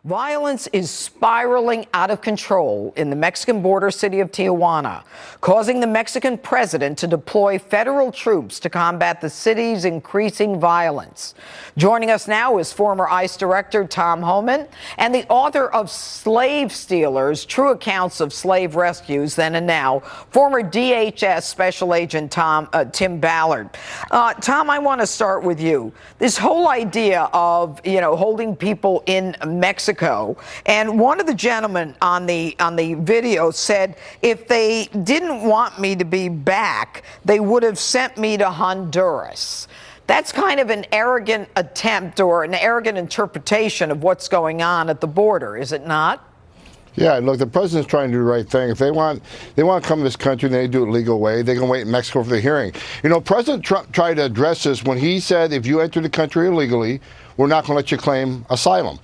Violence is spiraling out of control in the Mexican border city of Tijuana, causing the Mexican president to deploy federal troops to combat the city's increasing violence. Joining us now is former ICE Director Tom Homan and the author of Slave Stealers, True Accounts of Slave Rescues Then and Now, former DHS Special Agent Tim Ballard. Tom, I want to start with you. This whole idea of, holding people in Mexico. And one of the gentlemen on the video said, if they didn't want me to be back, they would have sent me to Honduras. That's kind of an arrogant attempt or an arrogant interpretation of what's going on at the border, is it not? Yeah, look, the president's trying to do the right thing. If they want to come to this country and they do it legal way, they can wait in Mexico for the hearing. President Trump tried to address this when he said, if you enter the country illegally, we're not going to let you claim asylum.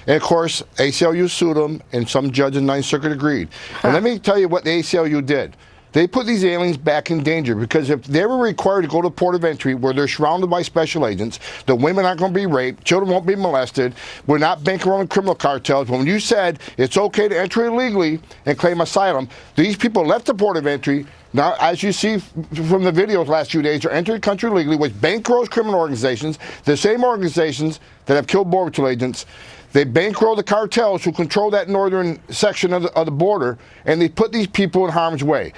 And of course, ACLU sued him, and some judge in Ninth Circuit agreed. And let me tell you what the ACLU did. They put these aliens back in danger, because if they were required to go to port of entry where they're surrounded by special agents, the women aren't going to be raped, children won't be molested, we're not bankrolling criminal cartels. But when you said it's okay to enter illegally and claim asylum, these people left the port of entry. Now, as you see from the videos last few days, are entering the country illegally, which bankrolls criminal organizations, the same organizations that have killed Border Patrol agents. They bankroll the cartels who control that northern section of the border, and they put these people in harm's way.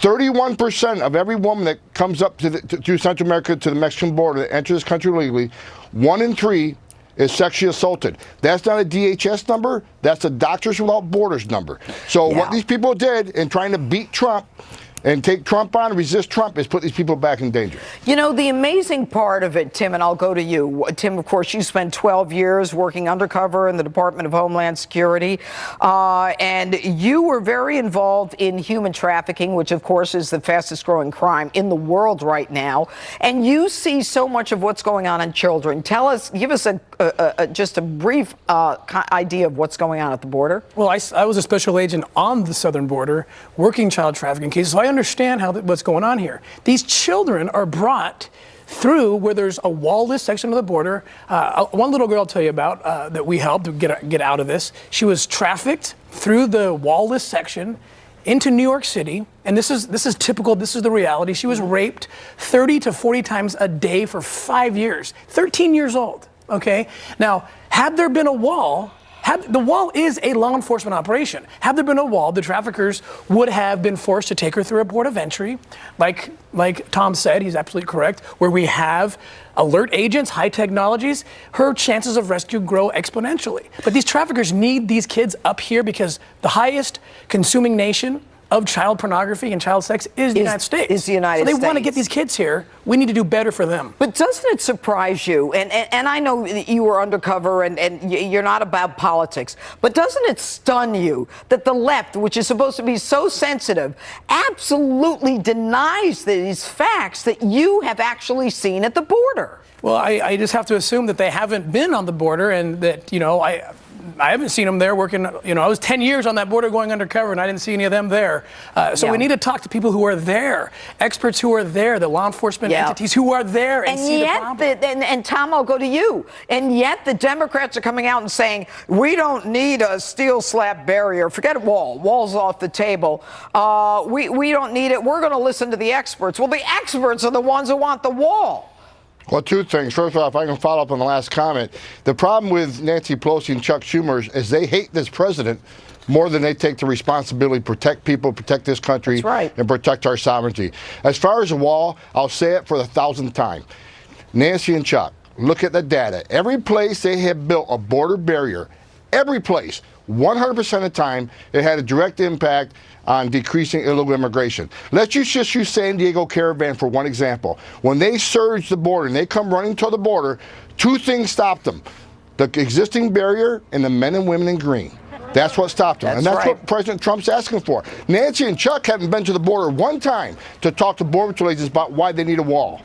31% of every woman that comes up to Central America to the Mexican border that enters this country illegally, 1 in 3 is sexually assaulted. That's not a DHS number. That's a Doctors Without Borders number. So what these people did in trying to beat Trump and take Trump on, resist Trump, is put these people back in danger. The amazing part of it, Tim, and I'll go to you. Tim, of course, you spent 12 years working undercover in the Department of Homeland Security, and you were very involved in human trafficking, which, of course, is the fastest growing crime in the world right now. And you see so much of what's going on in children. Give us just a brief idea of what's going on at the border. Well, I was a special agent on the southern border working child trafficking cases, so I understand what's going on here. These children are brought through where there's a wall-less section of the border. One little girl I'll tell you about that we helped to get out of this. She was trafficked through the wall-less section into New York City, and this is typical. This is the reality. She was raped 30 to 40 times a day for 5 years. 13 years old. Okay. Now, had there been a wall. The wall is a law enforcement operation. Had there been a wall, the traffickers would have been forced to take her through a port of entry. Like Tom said, he's absolutely correct, where we have alert agents, high technologies, her chances of rescue grow exponentially. But these traffickers need these kids up here because the highest consuming nation of child pornography and child sex is the United States. So they want to get these kids here. We need to do better for them. But doesn't it surprise you, and I know you were undercover and you're not about politics, but doesn't it stun you that the left, which is supposed to be so sensitive, absolutely denies these facts that you have actually seen at the border? Well, I just have to assume that they haven't been on the border and that, I haven't seen them there working. I was 10 years on that border going undercover, and I didn't see any of them there. We need to talk to people who are there, experts who are there, the law enforcement entities who are there and see the problem. And Tom, I'll go to you. And yet the Democrats are coming out and saying, we don't need a steel slab barrier. Forget a wall. Wall's off the table. We don't need it. We're going to listen to the experts. Well, the experts are the ones who want the wall. Well, two things. First off, I can follow up on the last comment. The problem with Nancy Pelosi and Chuck Schumer is they hate this president more than they take the responsibility to protect people, protect this country, and protect our sovereignty. As far as the wall, I'll say it for the 1,000th time. Nancy and Chuck, look at the data. Every place they have built a border barrier, every place, 100% of the time, it had a direct impact on decreasing illegal immigration. Let's just use San Diego Caravan for one example. When they surge the border and they come running to the border, 2 things stopped them: the existing barrier and the men and women in green. That's what stopped them. And that's what President Trump's asking for. Nancy and Chuck haven't been to the border one time to talk to Border Patrol agents about why they need a wall.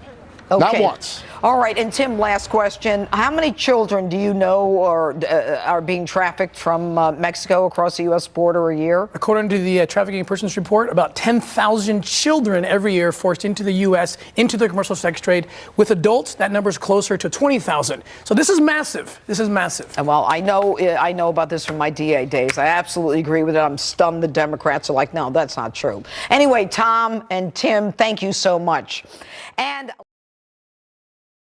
Not Okay. once. All right, and Tim, last question. How many children do you know are being trafficked from Mexico across the U.S. border a year? According to the Trafficking Persons Report, about 10,000 children every year forced into the U.S., into the commercial sex trade. With adults, that number is closer to 20,000. So this is massive. This is massive. And well, I know about this from my DA days. I absolutely agree with it. I'm stunned the Democrats are like, no, that's not true. Anyway, Tom and Tim, thank you so much. And